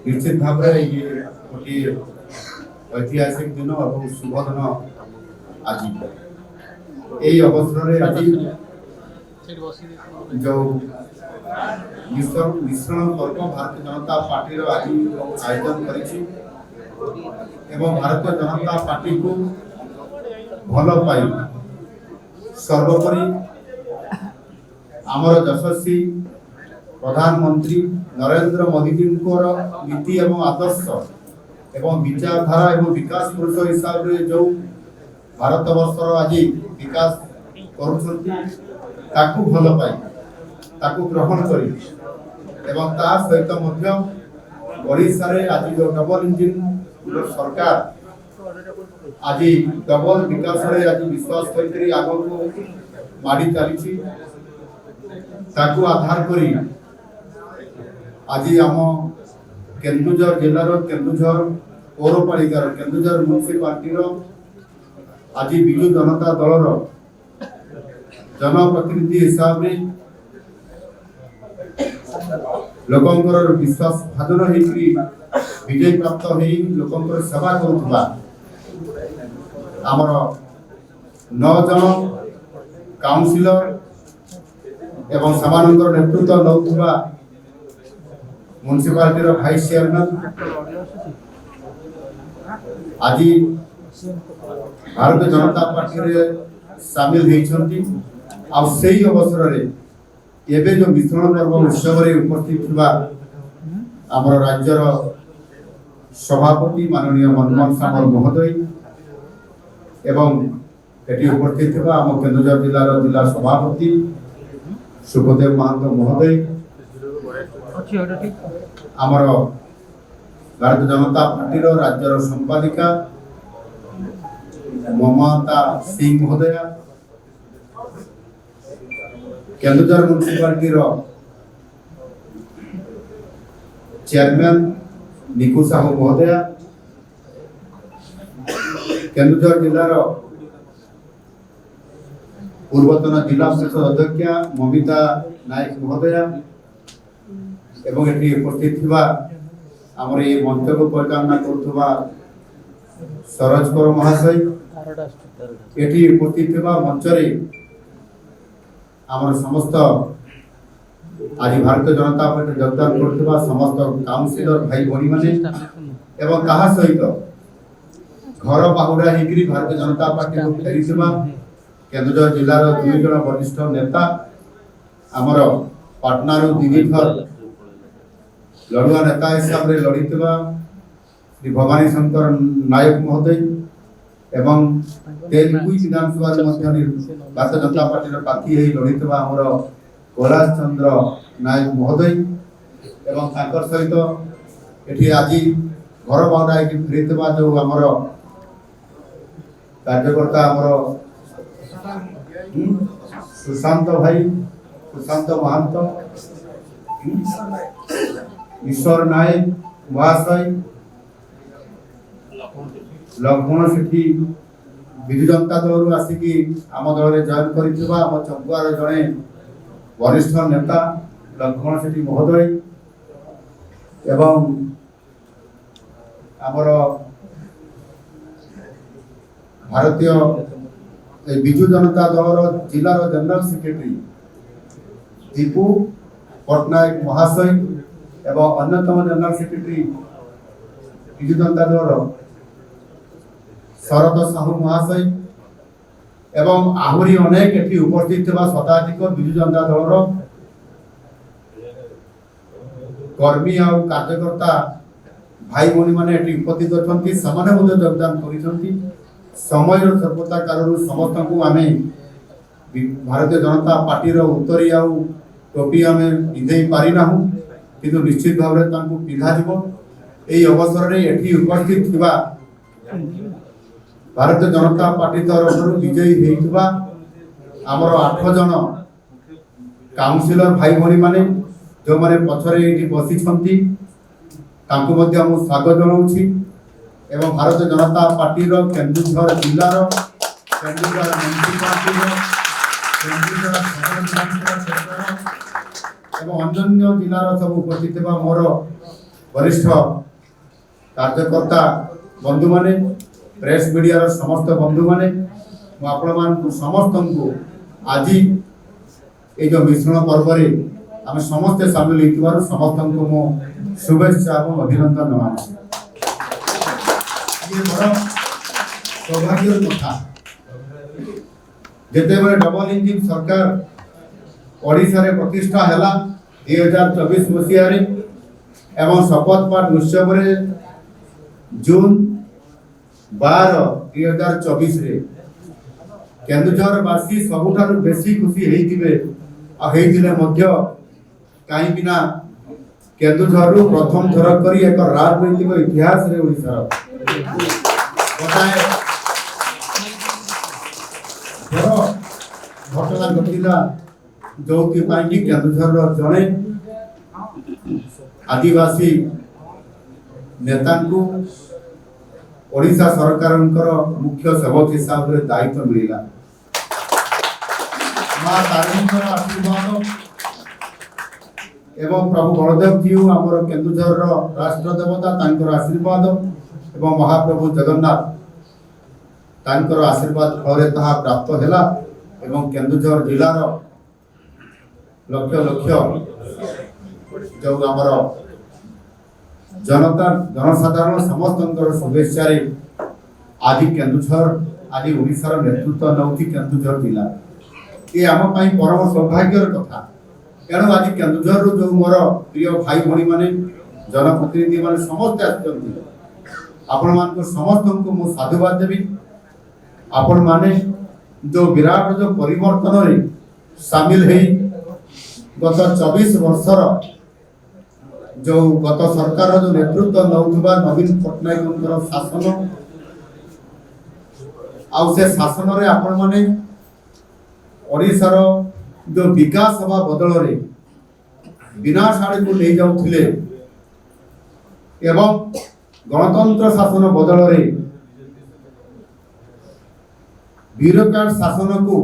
निश्चित भाव में ये गोटे ऐतिहासिक दिन और शुभ दिन आज यही अवसर आज जो मिश्रण पर्व भारतीय जनता पार्टी आज आयोजन करिछि एवं भारतीय जनता पार्टी को भल पाई सर्वोपरि आमर यशस्वी प्रधानमंत्री नरेंद्र मोदी जी नीति एवं आदर्श एवं विचारधारा एवं विकास पुरुष हिसाब से जो भारत वर्षर आज विकास करू भल पाई ताकू ग्रहण करी एवं ता सहित मध्य ओडिशा रे आज जो डबल इंजिन सरकार आज डबल विकास रे आज विश्वास करी आगो को माड़ी चली ताकू आधार करी आज आम केन्दुझर जिलार केन्दुझर पौरपालिकार केन्दुझर म्युनिसिपालिटी आज विजु जनता दलर जनप्रतिनिधि हिसाब से लोकंकर विश्वास भाजन होकरी विजय प्राप्त हो लोकंकर सेवा करुवा आमर 9 जन काउंसिलर एवं समानंतर नेतृत्व नौथुवा म्युनिसिपालिटी रो वाइस चेयरमैन आज भारतीय जनता पार्टी रे शामिल होइछंती आ सेही अवसर रे एबे जो मिश्रण पर्व उत्सव रे उपस्थित थिबा हमर राज्यर सभापति माननीय मनमोहन सामल महोदय एवं एटी उपस्थित थिबा हम केन्दुझर जिलार जिला सभापति सुखदेव महंत महोदय आमर भारतीय जनता पार्टी राज्यर संपादिका ममता सिंह महोदय केन्दुझर म्युनिसिपालिटी चेयरमैन निकु साहू महोदय केन्दुझर जिलार पूर्वतन जिला परिषद अध्यक्षा ममिता नायक महोदय एवं एटी उपस्थित थिबा हमर ये मंच को परिचालना करुवा सरोज कर महाशय एटी उपस्थित थिबा मंच रे हमर समस्त आज भारतीय जनता पार्टी योगदान करथिबा समस्त काउंसिलर भाई भणी माने एवं कहा सहित घर बाहुडा हेकरी भारतीय जनता पार्टी को फेरिथिबा केन्दुझर जिलार 2 जन वरिष्ठ नेता हमर पटना रो दिगीथर लड़ुआ नेता हिसाब रे लड़ीथिबा श्री भवानी शंकर नायक महोदय एवं तेलुगु विधानसभा भारतीय जनता पार्टी प्रार्थी लड़ीथिबा हमर कैलाश चंद्र नायक महोदय एवं ताकर सहित एठी आज घर बाउडा की फेरिथिबा जो हमर कार्यकर्ता हमर सुशांत भाई सुशांत महंत ईश्वर नायक महाशय लक्ष्मण सेठी विजु जनता दल आसिकी आम दल में जॉइन करिथिबा आम चंपुआर जड़े वरिष्ठ नेता लक्ष्मण सेठी महोदय एवं आमर भारतीय विजु जनता दल जिलार जनरल सेक्रेटरी दीपू पटनायक महाशय एवं अन्यतम जनरल सेक्रेटरी विजु जनता दल शरद साहू महाशय एवं आहरी अनेक एटी उपस्थित थिबा शताधिक विजु जनता दल कर्मी आ कार्यकर्ता भाई भणी माने एटी उपस्थित अछंती समान मध्य योगदान करिसंती समय सर्वता कारण समस्त को आमे भारतीय जनता पार्टी रो उत्तरी आ टोपी आमे पिंधै पारि नाहु किंतु निश्चित भाव में तांको पिंधा जीवो एई अवसर रे एठी उपस्थित थिबा भारतीय जनता पार्टी तरफ विजयी हेइथिबा हमर 8 जन काउंसिलर भाई भणी माने जो माने पछरे एठी बसी छंती तांको मध्ये हम स्वागत जनाउछि एवं भारतीय जनता पार्टी रो केन्दुझर जिल्ला रो केन्दुझर म्युनिसिपालिटी रो केन्दुझर एवं अन्य जिलार सब उपस्थित मोर वरिष्ठ कार्यकर्ता बंधु माने प्रेस मीडिया समस्त बंधु माने समस्त को आज ये जो मिश्रण पर्व आम समस्ते सामिल होइतिबारु समस्त को मो शुभेच्छा और अभिनंदन जनाऊँ। ये बड़ सौभाग्य कथा जिते बड़े डबल इंजिन सरकार ओडिशा रे प्रतिष्ठा हैला 2024 मसीहा रे एवं शपथ पाठ उत्सव रे जून 12 2024 रे केन्दुझर वासी सबुठारु बेसी खुशी हेइतिबे आ हेइतिले मध्य काई बिना केन्दुझरु प्रथम थर करी एक राजनैतिक इतिहास रे ओडिसा गोटाए घटना घटिला जो कि केन्दुझर जड़े आदिवासी नेता ओडिशा सरकार मुख्य सेवक हिसाब से दायित्व मिला। मां तारिणी आशीर्वाद एवं प्रभु बलदेव जी आमर केन्दुझर राष्ट्र देवता तांकर आशीर्वाद एवं महाप्रभु जगन्नाथ तांकर आशीर्वाद फल प्राप्त हैला एवं केन्दुझर जिलार लक्ष लक्ष जो आमर जनता जनसाधारण समस्त शुभेच्छा आज केन्दुझर आज ओडिशार नेतृत्व नौथि केन्दुझर जिला ये आम परम सौभाग्यर कथा। तेणु आज केन्दुझर जो मोर प्रिय भाई भाई माने जनप्रतिनिधि माने समस्त आपण समस्त को मु साधुवाद देवी। आपण माने जो विराट जो परिवर्तन रे शामिल है गत 24 वर्षर जो गत सरकार जो नेतृत्व नौथुबा नवीन पट्टनायक शासन आउ से शासन रे आपण माने ओडिशार जो विकास हवा बदल रे विनाश आड़ को ले जाउथिले एवं गणतंत्र शासन बदल रे ब्यूरोक्रेट शासन को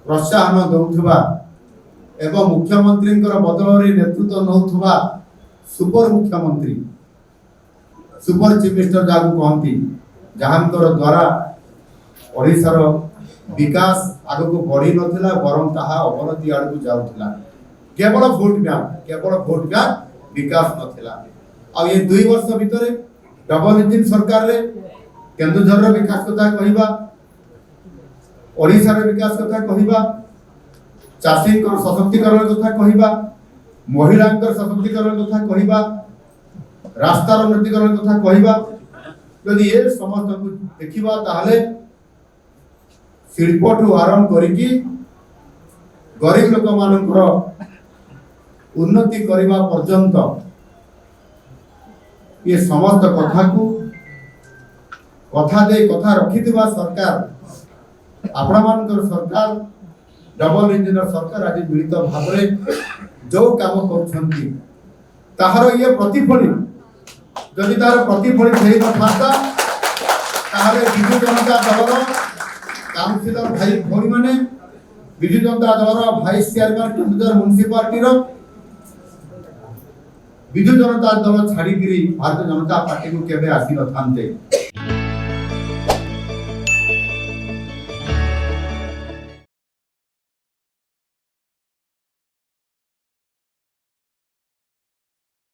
प्रोत्साहन दौथुबा एवं मुख्यमंत्री बदल रे नेतृत्व नौथुबा सुपर मुख्यमंत्री सुपर चीफ मिनिस्टर जाकू कहती जहांकर द्वारा ओडिशार विकास आग को बढ़ी नथिला बरं ताहा अवनति आड़ को जाउथिला केवल वोट बैंक विकास नथिला। आ ये 2 वर्ष भितरे डबल इंजिन सरकार रे केन्दुझर रो विकास कथा कहिबा ओडिशा रो विकास कथा कहिबा चाषी सशक्तिकरण कथा कहिबा महिला सशक्तिकरण कथा कहिबा रास्तार उन्नतिकरण कथा कहिबा यदि ये समस्त को देखिबा ताहले शिल्पठू आरंभ करिकी गरीब लोक मानकर उन्नति करने पर्यंत ये समस्त कथा को कथा दे कथा रखि सरकार आपण मानकर सरकार डबल इंजिन सरकार आज मिलित भाव जो काम कर ताहार ये प्रतिफलित जदि तार प्रतिफलित हो था विजु जनता दल काउंसिलर भाई भौणी माने Biju Janata Dal vice chairman Keonjhar municipality Biju Janata Dal छाड़ी भारतीय जनता पार्टी को केबे आसी न थांते।